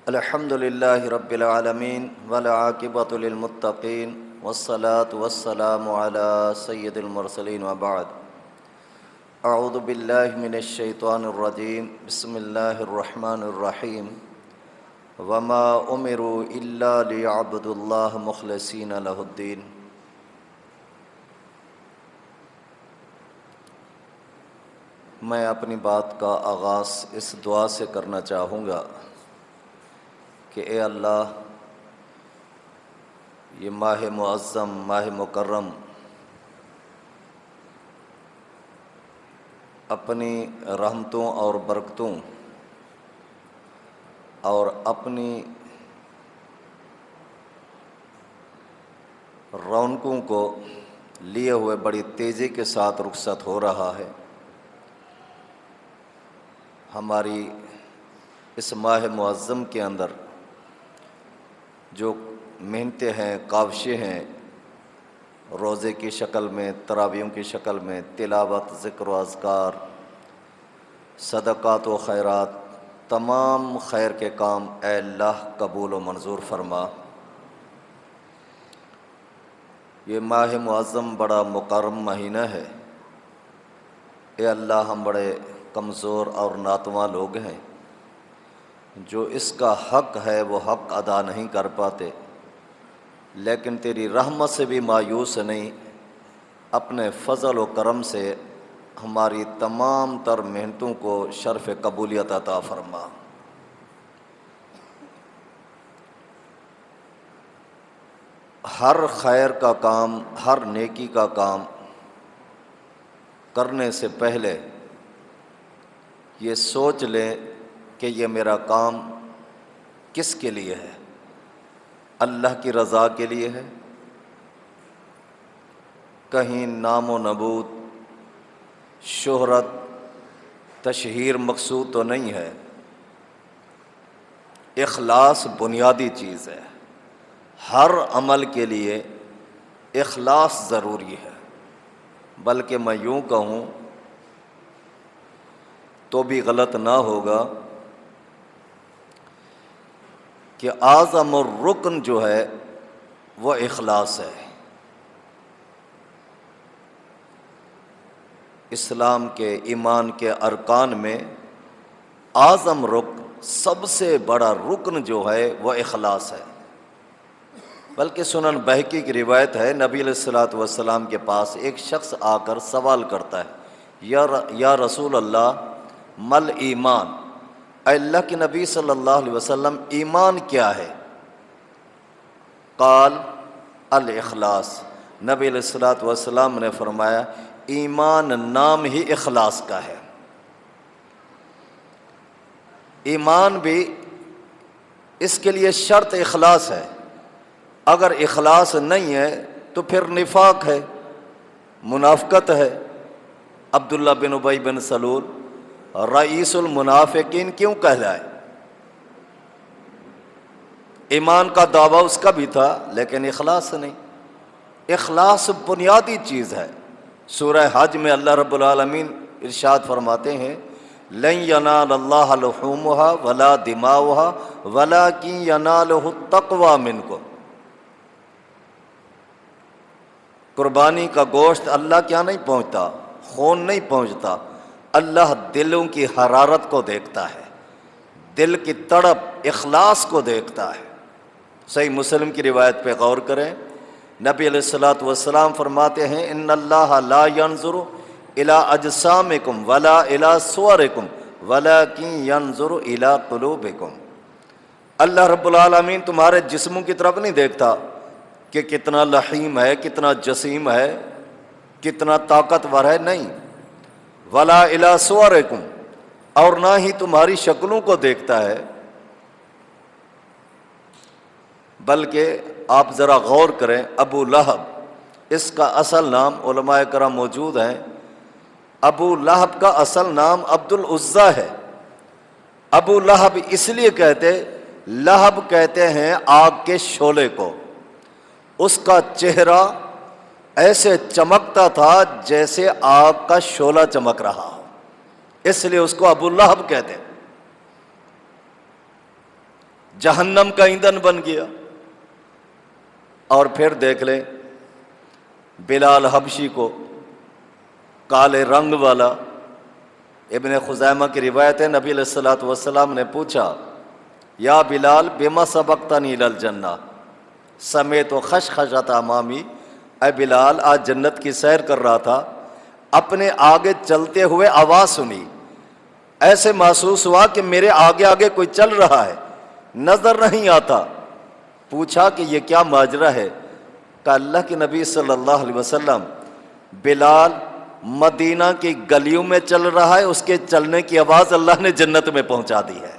الحمد للہ رب العالمین والعاقبۃ للمتقین والصلاة والسلام علی سید المرسلین وبعد اعوذ باللہ من الشیطان الرجیم بسم اللہ الرحمن الرحیم وما امروا الا لیعبدوا اللہ مخلصین لہ الدین۔ میں اپنی بات کا آغاز اس دعا سے کرنا چاہوں گا کہ اے اللہ، یہ ماہ معظم، ماہ مکرم اپنی رحمتوں اور برکتوں اور اپنی رونقوں کو لیے ہوئے بڑی تیزی کے ساتھ رخصت ہو رہا ہے۔ ہماری اس ماہ معظم کے اندر جو محنتیں ہیں، کاوشیں ہیں، روزے کی شکل میں، تراویحوں کی شکل میں، تلاوت، ذکر و اذکار، صدقات و خیرات، تمام خیر کے کام اے اللہ قبول و منظور فرما۔ یہ ماہ معظم بڑا مکرم مہینہ ہے۔ اے اللہ، ہم بڑے کمزور اور ناتواں لوگ ہیں جو اس کا حق ہے وہ حق ادا نہیں کر پاتے، لیکن تیری رحمت سے بھی مایوس نہیں، اپنے فضل و کرم سے ہماری تمام تر محنتوں کو شرف قبولیت عطا فرما۔ ہر خیر کا کام، ہر نیکی کا کام کرنے سے پہلے یہ سوچ لیں کہ یہ میرا کام کس کے لیے ہے؟ اللہ کی رضا کے لیے ہے؟ کہیں نام و نبود، شہرت، تشہیر مقصود تو نہیں ہے؟ اخلاص بنیادی چیز ہے۔ ہر عمل کے لیے اخلاص ضروری ہے، بلکہ میں یوں کہوں تو بھی غلط نہ ہوگا کہ اعظم الرکن جو ہے وہ اخلاص ہے۔ اسلام کے، ایمان کے ارکان میں اعظم رکن، سب سے بڑا رکن جو ہے وہ اخلاص ہے۔ بلکہ سنن بہقی کی روایت ہے، نبی علیہ الصلوۃ والسلام کے پاس ایک شخص آ کر سوال کرتا ہے، یا رسول اللہ مل ایمان، اے اللہ کے نبی صلی اللہ علیہ وسلم ایمان کیا ہے؟ قال الاخلاص، نبی علیہ الصلوۃ والسلام نے فرمایا ایمان نام ہی اخلاص کا ہے۔ ایمان بھی اس کے لیے شرط اخلاص ہے، اگر اخلاص نہیں ہے تو پھر نفاق ہے، منافقت ہے۔ عبداللہ بن ابی بن سلول رئیس المنافقین کیوں کہلائے؟ ایمان کا دعویٰ اس کا بھی تھا لیکن اخلاص نہیں۔ اخلاص بنیادی چیز ہے۔ سورہ حج میں اللہ رب العالمین ارشاد فرماتے ہیں، لن ینال اللہ لحومها ولا دماؤها ولکن ینالہ التقوی منکم۔ قربانی کا گوشت اللہ کیا نہیں پہنچتا، خون نہیں پہنچتا، اللہ دلوں کی حرارت کو دیکھتا ہے، دل کی تڑپ، اخلاص کو دیکھتا ہے۔ صحیح مسلم کی روایت پہ غور کریں، نبی علیہ الصلوۃ والسلام فرماتے ہیں، ان اللہ لا ينظر الى اجسامکم ولا الى صورکم ولکن ينظر الى قلوبکم۔ اللہ رب العالمین تمہارے جسموں کی طرف نہیں دیکھتا کہ کتنا لحیم ہے، کتنا جسیم ہے، کتنا طاقتور ہے، نہیں، ولا الی صورکم، اور نہ ہی تمہاری شکلوں کو دیکھتا ہے، بلکہ آپ ذرا غور کریں، ابو لہب، اس کا اصل نام علماء کرام موجود ہیں، ابو لہب کا اصل نام عبد العزیٰ ہے۔ ابو لہب اس لیے کہتے، لہب کہتے ہیں آگ کے شعلے کو، اس کا چہرہ ایسے چمکتا تھا جیسے آگ کا شعلہ چمک رہا ہو، اس لیے اس کو ابو لہب کہتے ہیں۔ جہنم کا ایندھن بن گیا۔ اور پھر دیکھ لیں بلال حبشی کو، کالے رنگ والا، ابن خزیمہ کی روایت ہے، نبی علیہ الصلوۃ والسلام نے پوچھا یا بلال بما سبقتنی الی الجنہ سمیت خشخشۃ امامی، اے بلال آج جنت کی سیر کر رہا تھا، اپنے آگے چلتے ہوئے آواز سنی، ایسے محسوس ہوا کہ میرے آگے آگے کوئی چل رہا ہے، نظر نہیں آتا۔ پوچھا کہ یہ کیا ماجرا ہے؟ کہ اللہ کے نبی صلی اللہ علیہ وسلم بلال مدینہ کی گلیوں میں چل رہا ہے، اس کے چلنے کی آواز اللہ نے جنت میں پہنچا دی ہے۔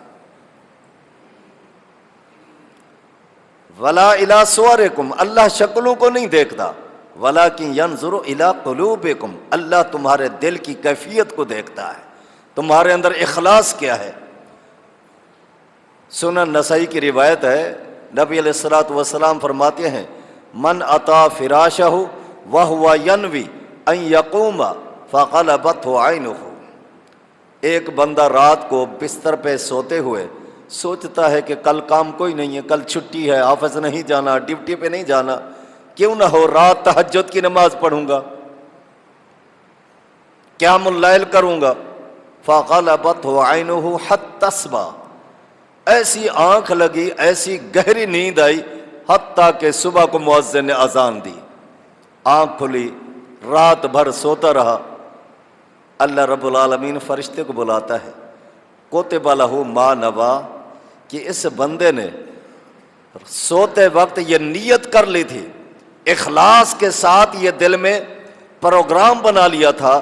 ولا الی صورکم، اللہ شکلوں کو نہیں دیکھتا، ولکن ینظر الی قلوبکم، اللہ تمہارے دل کی کیفیت کو دیکھتا ہے، تمہارے اندر اخلاص کیا ہے۔ سنن نسائی کی روایت ہے، نبی علیہ الصلوۃ والسلام فرماتے ہیں من اتی فراشہ وہو ینوی ان یقوم فغلبتہ عینہ، ایک بندہ رات کو بستر پہ سوتے ہوئے سوچتا ہے کہ کل کام کوئی نہیں ہے، کل چھٹی ہے، آفس نہیں جانا، ڈیوٹی پہ نہیں جانا، کیوں نہ ہو رات تہجد کی نماز پڑھوں گا، قیام اللیل کروں گا، فغلبتہ عینہ حتی اصبح، ایسی آنکھ لگی، ایسی گہری نیند آئی حتیٰ کہ صبح کو مؤذن نے اذان دی، آنکھ کھلی، رات بھر سوتا رہا۔ اللہ رب العالمین فرشتے کو بلاتا ہے، کتب لہ ما نویٰ، کہ اس بندے نے سوتے وقت یہ نیت کر لی تھی، اخلاص کے ساتھ یہ دل میں پروگرام بنا لیا تھا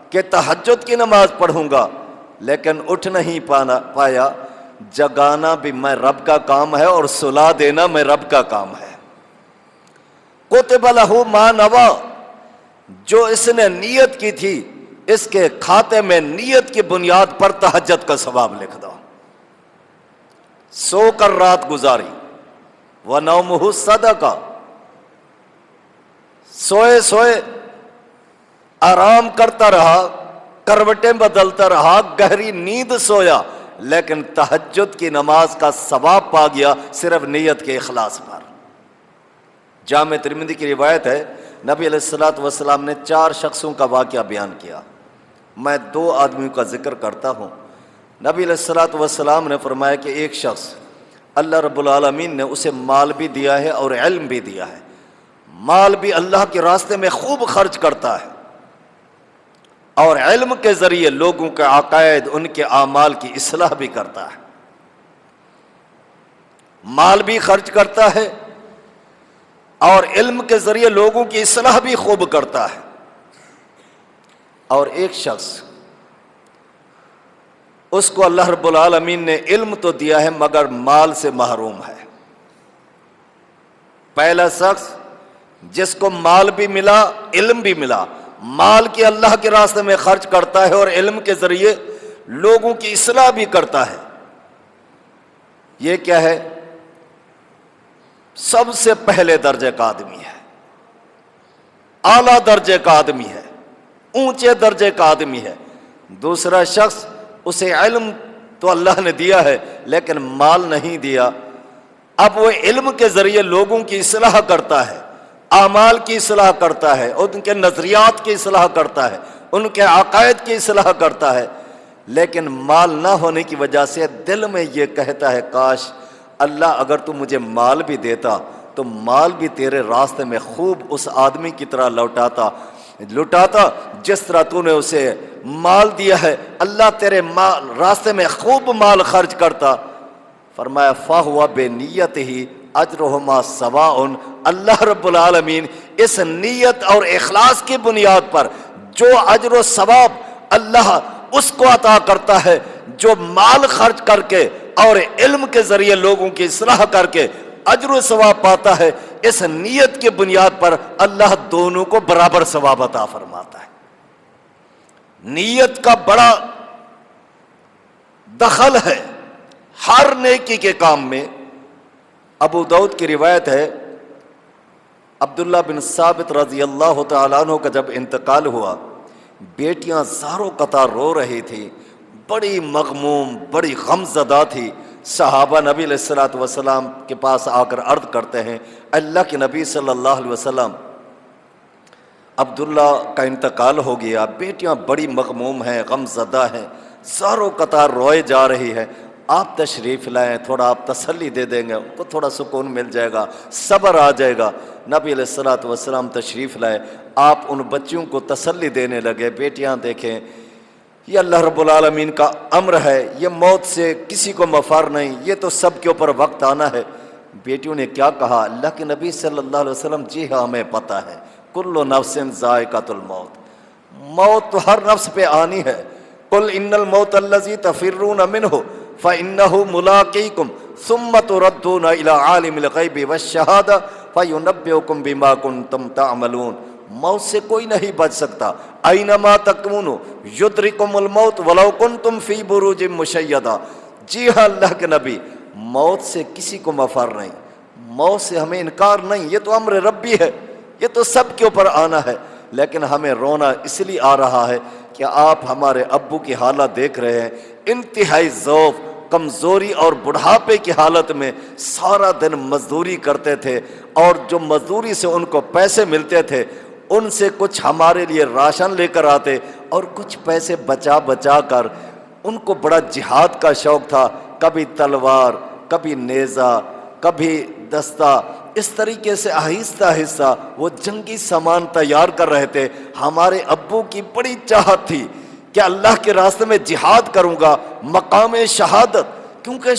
کہ تہجد کی نماز پڑھوں گا، لیکن اٹھ نہیں پایا۔ جگانا بھی میں رب کا کام ہے اور سلا دینا میں رب کا کام ہے۔ کتب لہ ما نویٰ، جو اس نے نیت کی تھی اس کے کھاتے میں نیت کی بنیاد پر تہجد کا ثواب لکھ دو۔ سو کر رات گزاری، وَنَوْمُهُ صَدَقَہ، سوئے سوئے آرام کرتا رہا، کروٹیں بدلتا رہا، گہری نیند سویا، لیکن تہجد کی نماز کا ثواب پا گیا صرف نیت کے اخلاص پر۔ جامع ترمذی کی روایت ہے، نبی علیہ الصلوۃ والسلام نے 4 شخصوں کا واقعہ بیان کیا، میں 2 آدمیوں کا ذکر کرتا ہوں۔ نبی علیہ الصلوۃ والسلام نے فرمایا کہ ایک شخص اللہ رب العالمین نے اسے مال بھی دیا ہے اور علم بھی دیا ہے، مال بھی اللہ کے راستے میں خوب خرچ کرتا ہے، اور علم کے ذریعے لوگوں کے عقائد، ان کے اعمال کی اصلاح بھی کرتا ہے، مال بھی خرچ کرتا ہے اور علم کے ذریعے لوگوں کی اصلاح بھی خوب کرتا ہے۔ اور ایک شخص، اس کو اللہ رب العالمین نے علم تو دیا ہے مگر مال سے محروم ہے۔ پہلا شخص جس کو مال بھی ملا، علم بھی ملا، مال کے اللہ کے راستے میں خرچ کرتا ہے اور علم کے ذریعے لوگوں کی اصلاح بھی کرتا ہے، یہ کیا ہے؟ سب سے پہلے درجے کا آدمی ہے، اعلیٰ درجے کا آدمی ہے، اونچے درجے کا آدمی ہے۔ دوسرا شخص، اسے علم تو اللہ نے دیا ہے لیکن مال نہیں دیا، اب وہ علم کے ذریعے لوگوں کی اصلاح کرتا ہے، اعمال کی اصلاح کرتا ہے، ان کے نظریات کی اصلاح کرتا ہے، ان کے عقائد کی اصلاح کرتا ہے، لیکن مال نہ ہونے کی وجہ سے دل میں یہ کہتا ہے کاش اللہ اگر تو مجھے مال بھی دیتا تو مال بھی تیرے راستے میں خوب اس آدمی کی طرح لٹاتا جس طرح تو نے اسے مال دیا ہے، اللہ تیرے راستے میں خوب مال خرچ کرتا۔ فرمایا فَهُوَ بِنِيَّتِهِ اجرهما سواء، اللہ رب العالمین اس نیت اور اخلاص کی بنیاد پر جو اجر و ثواب اللہ اس کو عطا کرتا ہے جو مال خرچ کر کے اور علم کے ذریعے لوگوں کی اصلاح کر کے اجر و ثواب پاتا ہے، اس نیت کی بنیاد پر اللہ دونوں کو برابر ثواب عطا فرماتا ہے۔ نیت کا بڑا دخل ہے ہر نیکی کے کام میں۔ ابو داؤد کی روایت ہے، عبداللہ بن ثابت رضی اللہ تعالیٰ عنہ کا جب انتقال ہوا، بیٹیاں زاروں قطار رو رہی تھی، بڑی مغموم، بڑی غم زدہ تھی، صحابہ نبی علیہ الصلوۃ والسلام کے پاس آ کر عرض کرتے ہیں، اللہ کے نبی صلی اللہ علیہ وسلم، عبداللہ کا انتقال ہو گیا، بیٹیاں بڑی مغموم ہیں، غم زدہ ہیں، زاروں قطار روئے جا رہی ہے، آپ تشریف لائیں، تھوڑا آپ تسلی دے دیں گے، ان کو تھوڑا سکون مل جائے گا، صبر آ جائے گا۔ نبی علیہ الصلوۃ والسلام تشریف لائے، آپ ان بچیوں کو تسلی دینے لگے، بیٹیاں دیکھیں یہ اللہ رب العالمین کا امر ہے، یہ موت سے کسی کو مفر نہیں، یہ تو سب کے اوپر وقت آنا ہے۔ بیٹیوں نے کیا کہا؟ اللہ کے نبی صلی اللہ علیہ وسلم، جی ہاں ہمیں پتہ ہے، کل نفس ذائقۃ الموت، موت تو ہر نفس پہ آنی ہے۔ قل ان الموت الذی تفرون منہ فانہ ملاقیکم ثم تردون الی عالم الغیب والشہادہ فینبئکم بما کنتم تعملون۔ موت سے کوئی نہیں بچ سکتا، اینما تکونوا یدرککم الموت ولو کنتم فی بروج مشیدہ۔ جی ہاں اللہ کے نبی، موت سے کسی کو مفر نہیں، موت سے ہمیں انکار نہیں، یہ تو امر ربی ہے، یہ تو سب کے اوپر آنا ہے، لیکن ہمیں رونا اس لیے آ رہا ہے کہ آپ ہمارے ابو کی حالت دیکھ رہے ہیں، انتہائی ضعف، کمزوری اور بڑھاپے کی حالت میں سارا دن مزدوری کرتے تھے، اور جو مزدوری سے ان کو پیسے ملتے تھے ان سے کچھ ہمارے لیے راشن لے کر آتے، اور کچھ پیسے بچا بچا کر، ان کو بڑا جہاد کا شوق تھا، کبھی تلوار، کبھی نیزہ، کبھی دستہ، اس طریقے سے آہستہ آہستہ وہ جنگی سامان تیار کر رہے تھے۔ ہمارے ابو کی بڑی چاہت تھی کہ اللہ کے راستے میں جہاد کروں گا، مقام شہادت، کیونکہ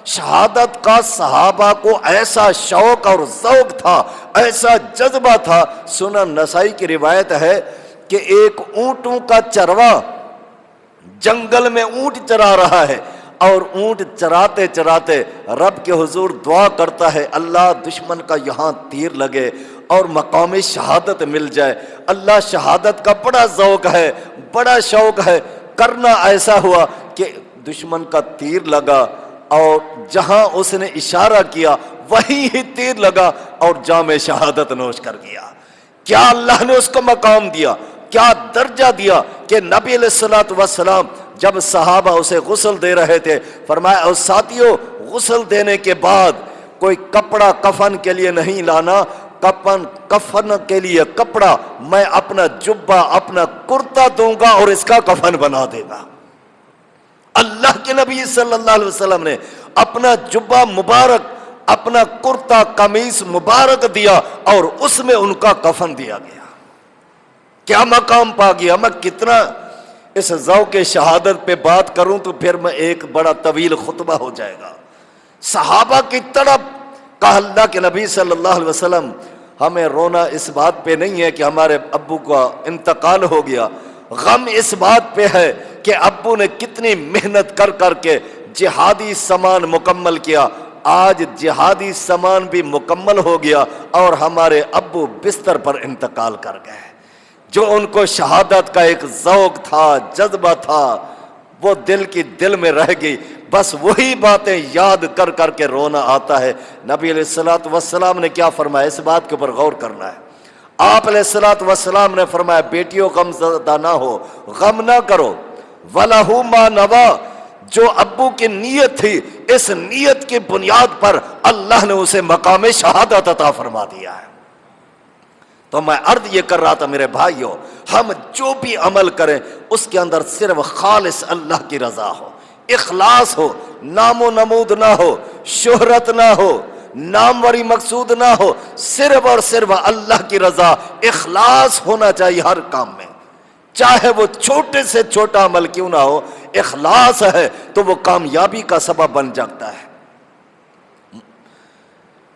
شہادت کا صحابہ کو ایسا شوق اور ذوق تھا، ایسا جذبہ تھا۔ سنن نسائی کی روایت ہے کہ ایک اونٹوں کا چرواہ جنگل میں اونٹ چرا رہا ہے، اور اونٹ چراتے چراتے رب کے حضور دعا کرتا ہے، اللہ دشمن کا یہاں تیر لگے اور مقام شہادت مل جائے۔ اللہ شہادت کا بڑا ذوق ہے، بڑا شوق ہے، کرنا ایسا ہوا کہ دشمن کا تیر لگا، اور جہاں اس نے اشارہ کیا وہیں ہی تیر لگا اور جام شہادت نوش کر گیا۔ کیا اللہ نے اس کو مقام دیا، کیا درجہ دیا کہ نبی علیہ الصلوۃ والسلام جب صحابہ اسے غسل دے رہے تھے، فرمایا اور ساتھیوں، غسل دینے کے بعد کوئی کپڑا کفن کے لیے نہیں لانا، کفن کے لیے کپڑا میں اپنا جبہ، اپنا کرتا دوں گا اور اس کا کفن بنا دے گا۔ اللہ کے نبی صلی اللہ علیہ وسلم نے اپنا جبہ مبارک، اپنا کرتا قمیص مبارک دیا، اور اس میں ان کا کفن دیا گیا۔ کیا مقام پا گیا! میں کتنا اس ذوق شہادت پہ بات کروں تو پھر میں ایک بڑا طویل خطبہ ہو جائے گا۔ صحابہ کی تڑپ کا اللہ کے نبی صلی اللہ علیہ وسلم، ہمیں رونا اس بات پہ نہیں ہے کہ ہمارے ابو کا انتقال ہو گیا، غم اس بات پہ ہے کہ ابو نے کتنی محنت کر کر کے جہادی سامان مکمل کیا، آج جہادی سامان بھی مکمل ہو گیا اور ہمارے ابو بستر پر انتقال کر گئے۔ جو ان کو شہادت کا ایک ذوق تھا، جذبہ تھا، وہ دل کی دل میں رہ گئی، بس وہی باتیں یاد کر کر کے رونا آتا ہے۔ نبی علیہ الصلوۃ والسلام نے کیا فرمایا، اس بات کے اوپر غور کرنا ہے۔ آپ علیہ الصلوۃ والسلام نے فرمایا، بیٹیوں غم زدہ نہ ہو، غم نہ کرو، وَلَهُ مَا نَوَى، جو ابو کی نیت تھی، اس نیت کی بنیاد پر اللہ نے اسے مقام شہادت عطا فرما دیا ہے۔ تو میں عرض یہ کر رہا تھا میرے بھائیوں، ہم جو بھی عمل کریں اس کے اندر صرف خالص اللہ کی رضا ہو، اخلاص ہو، نام و نمود نہ ہو، شہرت نہ ہو، ناموری مقصود نہ ہو، صرف اور صرف اللہ کی رضا، اخلاص ہونا چاہیے ہر کام میں، چاہے وہ چھوٹے سے چھوٹا عمل کیوں نہ ہو، اخلاص ہے تو وہ کامیابی کا سبب بن جاتا ہے۔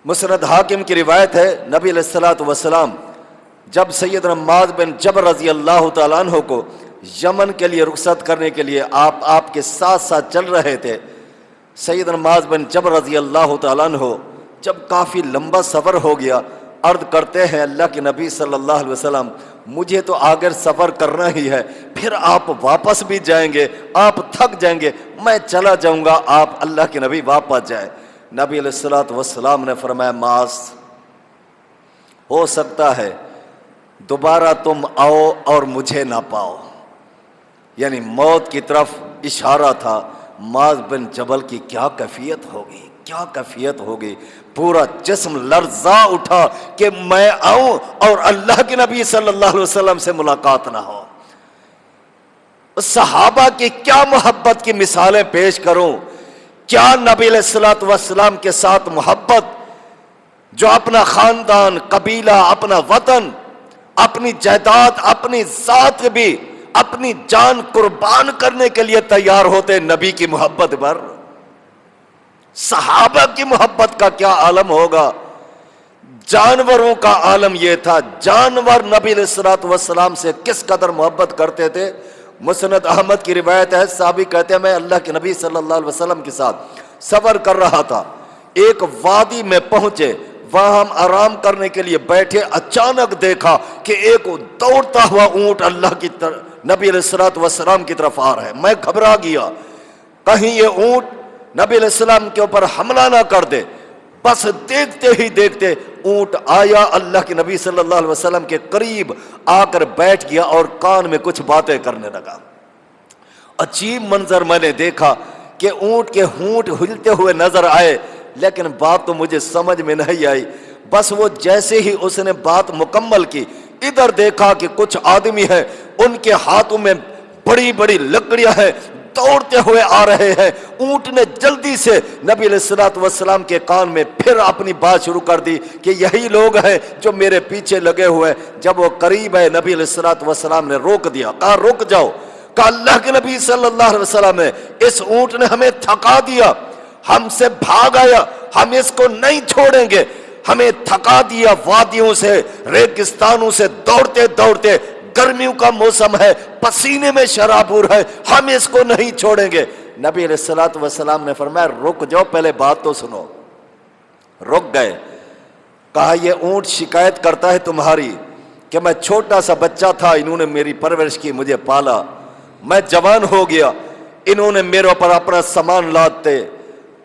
مسند حاکم کی روایت ہے، نبی علیہ الصلوۃ والسلام جب سیدنا معاذ بن جبل رضی اللہ تعالیٰ عنہ کو یمن کے لیے رخصت کرنے کے لیے آپ کے ساتھ ساتھ چل رہے تھے، سیدنا معاذ بن جبل رضی اللہ تعالیٰ عنہ جب کافی لمبا سفر ہو گیا، عرض کرتے ہیں اللہ کے نبی صلی اللہ علیہ وسلم، مجھے تو آگے سفر کرنا ہی ہے، پھر آپ واپس بھی جائیں گے، آپ تھک جائیں گے، میں چلا جاؤں گا، آپ اللہ کے نبی واپس جائیں۔ نبی علیہ الصلوۃ والسلام نے فرمایا، معاذ، ہو سکتا ہے دوبارہ تم آؤ اور مجھے نہ پاؤ، یعنی موت کی طرف اشارہ تھا، معاذ بن جبل کی کیا کیفیت ہوگی، کیا کیفیت ہوگی، پورا جسم لرزا اٹھا کہ میں آؤں اور اللہ کے نبی صلی اللہ علیہ وسلم سے ملاقات نہ ہو۔ صحابہ کی کیا محبت کی مثالیں پیش کروں، کیا نبی علیہ الصلوۃ والسلام کے ساتھ محبت، جو اپنا خاندان، قبیلہ، اپنا وطن، اپنی جائیداد، اپنی ذات بھی اپنی جان قربان کرنے کے لیے تیار ہوتے نبی کی محبت پر۔ صحابہ کی محبت کا کیا عالم ہوگا، جانوروں کا عالم یہ تھا، جانور نبی علیہ الصلوۃ والسلام سے کس قدر محبت کرتے تھے۔ مسند احمد کی روایت ہے، صحابی کہتے ہیں میں اللہ کے نبی صلی اللہ علیہ وسلم کے ساتھ سفر کر رہا تھا، ایک وادی میں پہنچے، وہاں ہم آرام کرنے کے لیے بیٹھے، اچانک دیکھا کہ ایک دوڑتا ہوا اونٹ اللہ کی نبی علیہ الصلوۃ والسلام کی طرف آ رہا ہے۔ میں گھبرا گیا، کہیں یہ اونٹ نبی علیہ السلام کے اوپر حملہ نہ کر دے۔ بس دیکھتے ہی دیکھتے اونٹ آیا، اللہ کے نبی صلی اللہ علیہ وسلم کے قریب آ کر بیٹھ گیا اور کان میں کچھ باتیں کرنے لگا۔ عجیب منظر میں نے دیکھا کہ اونٹ کے ہونٹ ہلتے ہوئے نظر آئے، لیکن بات تو مجھے سمجھ میں نہیں آئی۔ بس وہ جیسے ہی اس نے بات مکمل کی، ادھر دیکھا کہ کچھ آدمی ہیں، ان کے ہاتھوں میں بڑی بڑی لکڑیاں ہیں، دوڑتے ہوئے آ رہے ہیں۔ اونٹ نے جلدی سے نبی علیہ الصلوۃ والسلام کے کان میں پھر اپنی بات شروع کر دی کہ یہی لوگ ہیں جو میرے پیچھے لگے ہوئے۔ جب وہ قریب ہے، نبی علیہ الصلوۃ والسلام نے روک دیا، کہا رک جاؤ، کہا اللہ کے نبی صلی اللہ علیہ وسلم نے، اس اونٹ نے ہمیں تھکا دیا، ہم سے بھاگ آیا، ہم اس کو نہیں چھوڑیں گے، ہمیں تھکا دیا، وادیوں سے، ریگستانوں سے دوڑتے دوڑتے، گرمیوں کا موسم ہے، پسینے میں شرابور ہے، ہم اس کو نہیں چھوڑیں گے۔ نبی علیہ الصلوۃ والسلام نے فرمایا رک جاؤ، پہلے بات تو سنو۔ رک گئے، کہا یہ اونٹ شکایت کرتا ہے تمہاری کہ میں چھوٹا سا بچہ تھا، انہوں نے میری پرورش کی، مجھے پالا، میں جوان ہو گیا، انہوں نے میرے اوپر اپنا سامان لاتے،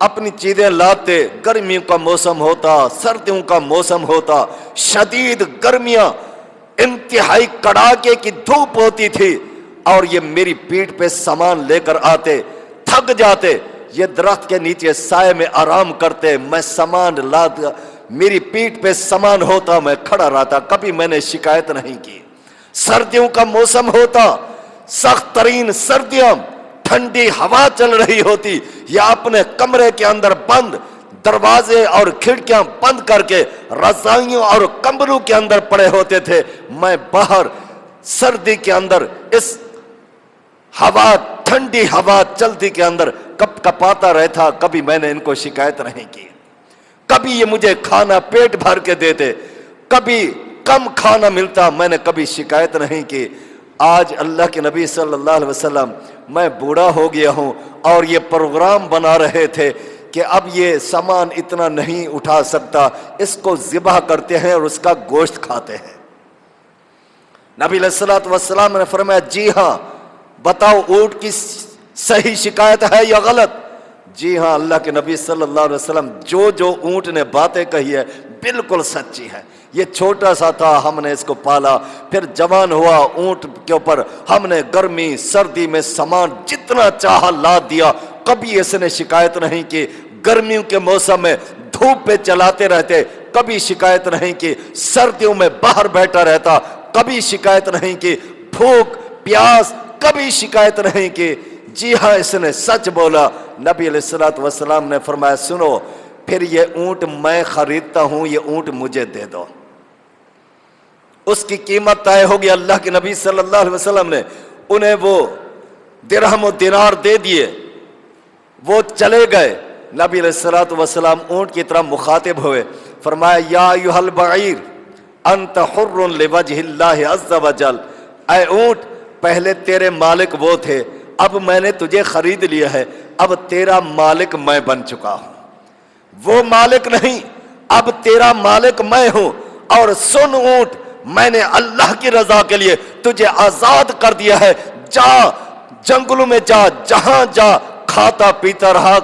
اپنی چیزیں لاتے، گرمیوں کا موسم ہوتا، سردیوں کا موسم ہوتا، شدید گرمیاں، انتہائی کڑاکے کی دھوپ ہوتی تھی، اور یہ میری پیٹھ پہ سامان لے کر آتے، تھک جاتے، یہ درخت کے نیچے سائے میں آرام کرتے، میں سامان لاتا، میری پیٹھ پہ سامان ہوتا، میں کھڑا رہتا، کبھی میں نے شکایت نہیں کی۔ سردیوں کا موسم ہوتا، سخت ترین سردیاں، ٹھنڈی ہوا چل رہی ہوتی، یا اپنے کمرے کے اندر بند، دروازے اور کھڑکیاں بند کر کے رضائیوں اور کمبلوں کے اندر پڑے ہوتے تھے، میں باہر سردی کے اندر اس ہوا، ٹھنڈی ہوا چلتی کے اندر کپ کپاتا رہتا، کبھی میں نے ان کو شکایت نہیں کی۔ کبھی یہ مجھے کھانا پیٹ بھر کے دیتے، کبھی کم کھانا ملتا، میں نے کبھی شکایت نہیں کی۔ آج اللہ کے نبی صلی اللہ علیہ وسلم، میں بوڑھا ہو گیا ہوں، اور یہ پروگرام بنا رہے تھے کہ اب یہ سامان اتنا نہیں اٹھا سکتا، اس کو ذبح کرتے ہیں اور اس کا گوشت کھاتے ہیں۔ نبی علیہ الصلوۃ والسلام نے فرمایا جی ہاں، بتاؤ اونٹ کی صحیح شکایت ہے یا غلط؟ جی ہاں، اللہ کے نبی صلی اللہ علیہ وسلم، جو اونٹ نے باتیں کہی ہے بالکل سچی ہے۔ یہ چھوٹا سا تھا، ہم نے اس کو پالا، پھر جوان ہوا، اونٹ کے اوپر ہم نے گرمی سردی میں سامان جتنا چاہا لاد دیا، کبھی اس نے شکایت نہیں کی۔ گرمیوں کے موسم میں دھوپ پہ چلاتے رہتے، کبھی شکایت نہیں کی۔ سردیوں میں باہر بیٹھا رہتا، کبھی شکایت نہیں کی۔ بھوک پیاس، کبھی شکایت نہیں کی۔ جی ہاں، اس نے سچ بولا۔ نبی علیہ الصلوۃ والسلام نے فرمایا سنو، پھر یہ اونٹ میں خریدتا ہوں، یہ اونٹ مجھے دے دو۔ اس کی قیمت طے ہوگی۔ اللہ کے نبی صلی اللہ علیہ وسلم نے انہیں وہ درہم و دینار دے دیے، وہ چلے گئے۔ نبی علیہ الصلوۃ والسلام اونٹ کی طرح مخاطب ہوئے، فرمایا یا ایھا البعیر انت حر لوجہ اللہ عز وجل، اے اونٹ پہلے تیرے مالک وہ تھے، اب میں نے تجھے خرید لیا ہے، اب تیرا مالک میں بن چکا ہوں، وہ مالک نہیں، اب تیرا مالک میں ہوں۔ اور سن اونٹ، میں نے اللہ کی رضا کے لیے تجھے آزاد کر دیا ہے، جا جنگلوں میں جا، جہاں جا، کھاتا پیتا رہا،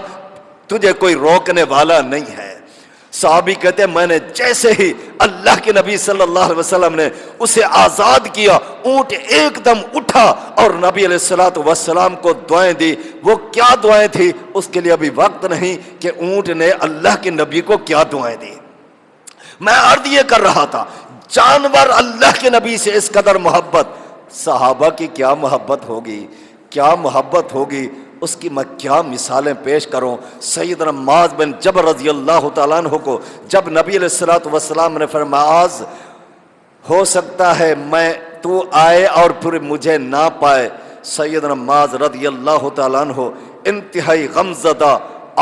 تجھے کوئی روکنے والا نہیں ہے۔ صحابی کہتے ہیں میں نے جیسے ہی اللہ کے نبی صلی اللہ علیہ وسلم نے اسے آزاد کیا، اونٹ ایک دم اٹھا اور نبی علیہ الصلوۃ والسلام کو دعائیں دی۔ وہ کیا دعائیں تھی اس کے لیے ابھی وقت نہیں کہ اونٹ نے اللہ کے نبی کو کیا دعائیں دی۔ میں عرض یہ کر رہا تھا، جانور اللہ کے نبی سے اس قدر محبت، صحابہ کی کیا محبت ہوگی، کیا محبت ہوگی، اس کی میں کیا مثالیں پیش کروں۔ سیدنا معاذ بن جبل رضی اللہ تعالیٰ عنہ کو جب نبی علیہ الصلوۃ والسلام نے فرمایا معاذ ہو سکتا ہے میں تو آئے اور پھر مجھے نہ پائے، سیدنا معاذ رضی اللہ تعالیٰ عنہ انتہائی غمزدہ،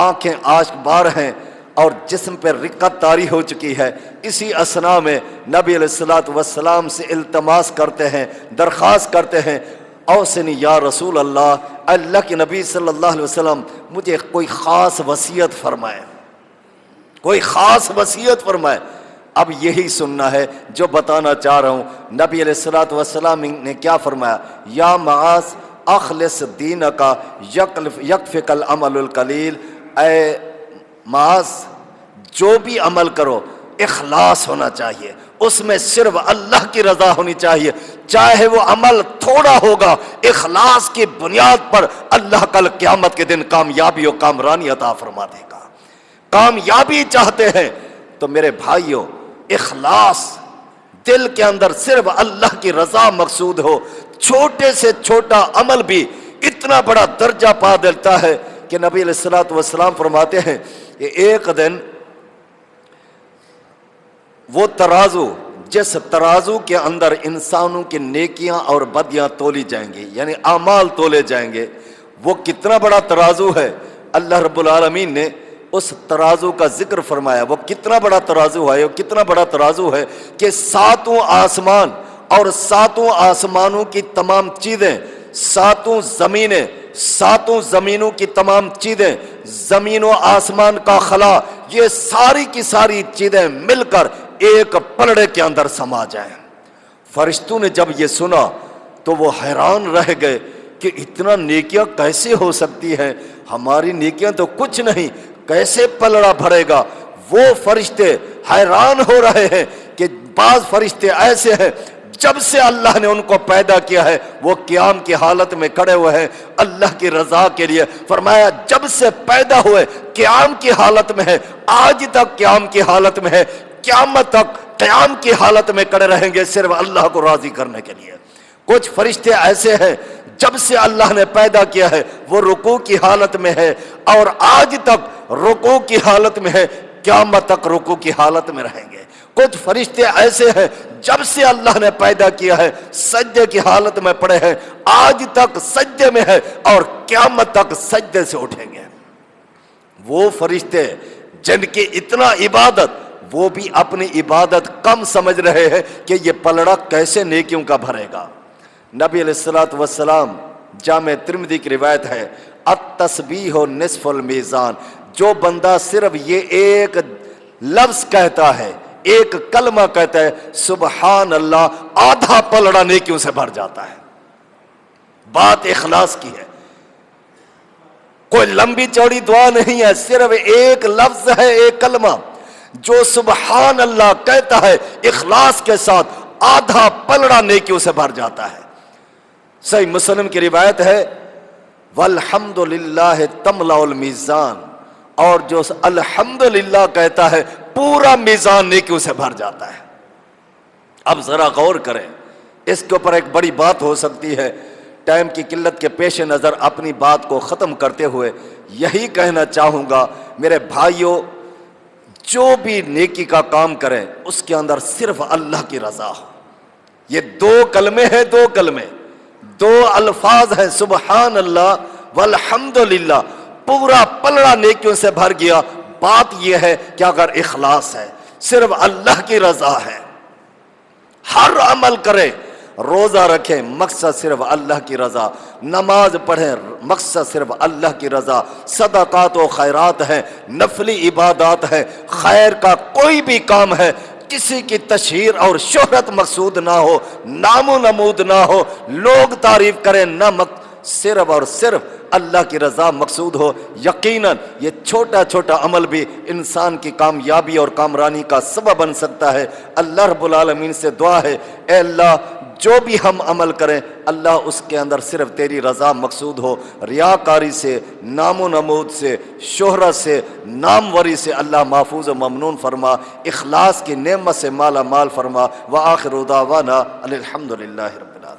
آنکھیں آشک بار ہیں اور جسم پہ رقت طاری ہو چکی ہے۔ اسی اثناء میں نبی علیہ الصلوۃ والسلام سے التماس کرتے ہیں، درخواست کرتے ہیں، اوصنی یا رسول اللہ، اللہ کے نبی صلی اللہ علیہ وسلم مجھے کوئی خاص وصیت فرمائے، کوئی خاص وصیت فرمائے۔ اب یہی سننا ہے جو بتانا چاہ رہا ہوں۔ نبی علیہ الصلوۃ والسلام نے کیا فرمایا؟ یا معاذ اخلص دینک یکفک العمل القلیل، اے معاذ جو بھی عمل کرو اخلاص ہونا چاہیے، اس میں صرف اللہ کی رضا ہونی چاہیے، چاہے وہ عمل تھوڑا ہوگا، اخلاص کی بنیاد پر اللہ کل قیامت کے دن کامیابی و کامرانی عطا فرما دے گا۔ کامیابی چاہتے ہیں تو میرے بھائیوں اخلاص، دل کے اندر صرف اللہ کی رضا مقصود ہو، چھوٹے سے چھوٹا عمل بھی اتنا بڑا درجہ پا دیتا ہے کہ نبی علیہ الصلوۃ والسلام فرماتے ہیں کہ ایک دن وہ ترازو، جس ترازو کے اندر انسانوں کی نیکیاں اور بدیاں تولی جائیں گی، یعنی اعمال تولے جائیں گے، وہ کتنا بڑا ترازو ہے۔ اللہ رب العالمین نے اس ترازو کا ذکر فرمایا، وہ کتنا بڑا ترازو ہے، وہ کتنا بڑا ترازو ہے کہ ساتوں آسمان اور ساتوں آسمانوں کی تمام چیزیں، ساتوں زمینیں، ساتوں زمینوں کی تمام چیزیں، زمین و آسمان کا خلا، یہ ساری کی ساری چیزیں مل کر ایک پلڑے کے اندر سما جائیں۔ فرشتوں نے جب یہ سنا تو وہ حیران رہ گئے کہ اتنا نیکیاں کیسے ہو سکتی ہیں، ہماری نیکیاں تو کچھ نہیں، کیسے پلڑا بھرے گا۔ وہ فرشتے حیران ہو رہے ہیں کہ بعض فرشتے ایسے ہیں جب سے اللہ نے ان کو پیدا کیا ہے وہ قیام کی حالت میں کھڑے ہوئے ہیں اللہ کی رضا کے لیے۔ فرمایا جب سے پیدا ہوئے قیام کی حالت میں ہے، آج تک قیام کی حالت میں ہے، قیامت تک قیام کی حالت میں کھڑے رہیں گے صرف اللہ کو راضی کرنے کے لیے۔ کچھ فرشتے ایسے ہیں جب سے اللہ نے پیدا کیا ہے وہ رکوع کی حالت میں ہے اور آج تک رکوع کی حالت میں ہے، قیامت تک رکوع کی حالت میں رہیں گے۔ کچھ فرشتے ایسے ہیں جب سے اللہ نے پیدا کیا ہے سجدے کی حالت میں پڑے ہیں، آج تک سجدے میں ہے اور قیامت تک سجدے سے اٹھیں گے۔ وہ فرشتے جن کی اتنا عبادت، وہ بھی اپنی عبادت کم سمجھ رہے ہیں کہ یہ پلڑا کیسے نیکیوں کا بھرے گا۔ نبی علیہ الصلوۃ والسلام، جامع ترمذی کی روایت ہے، التسبیح نصف المیزان، جو بندہ صرف یہ ایک لفظ کہتا ہے، ایک کلمہ کہتا ہے سبحان اللہ، آدھا پلڑا نیکیوں سے بھر جاتا ہے۔ بات اخلاص کی ہے، کوئی لمبی چوڑی دعا نہیں ہے، صرف ایک لفظ ہے، ایک کلمہ۔ جو سبحان اللہ کہتا ہے اخلاص کے ساتھ، آدھا پلڑا نیکیوں سے بھر جاتا ہے۔ صحیح مسلم کی روایت ہے والحمدللہ تملأ المیزان، اور جو الحمدللہ کہتا ہے پورا میزان نیکیوں سے بھر جاتا ہے۔ اب ذرا غور کریں، اس کے اوپر ایک بڑی بات ہو سکتی ہے۔ ٹائم کی قلت کے پیش نظر اپنی بات کو ختم کرتے ہوئے یہی کہنا چاہوں گا میرے بھائیوں، جو بھی نیکی کا کام کریں اس کے اندر صرف اللہ کی رضا ہو۔ یہ دو کلمے ہیں، دو کلمے، دو الفاظ ہیں، سبحان اللہ والحمدللہ، پورا پلڑا نیکیوں سے بھر گیا۔ بات یہ ہے کہ اگر اخلاص ہے، صرف اللہ کی رضا ہے، ہر عمل کرے، روزہ رکھیں مقصد صرف اللہ کی رضا، نماز پڑھیں مقصد صرف اللہ کی رضا، صدقات و خیرات ہیں، نفلی عبادات ہیں، خیر کا کوئی بھی کام ہے، کسی کی تشہیر اور شہرت مقصود نہ ہو، نام و نمود نہ ہو، لوگ تعریف کریں نہ، صرف اور صرف اللہ کی رضا مقصود ہو، یقیناً یہ چھوٹا چھوٹا عمل بھی انسان کی کامیابی اور کامرانی کا سبب بن سکتا ہے۔ اللہ رب العالمین سے دعا ہے، اے اللہ جو بھی ہم عمل کریں اللہ اس کے اندر صرف تیری رضا مقصود ہو، ریاکاری سے، نام و نمود سے، شہرت سے، ناموری سے اللہ محفوظ و ممنون فرما، اخلاص کی نعمت سے مالا مال فرما۔ وآخر دعوانا الحمدللہ رب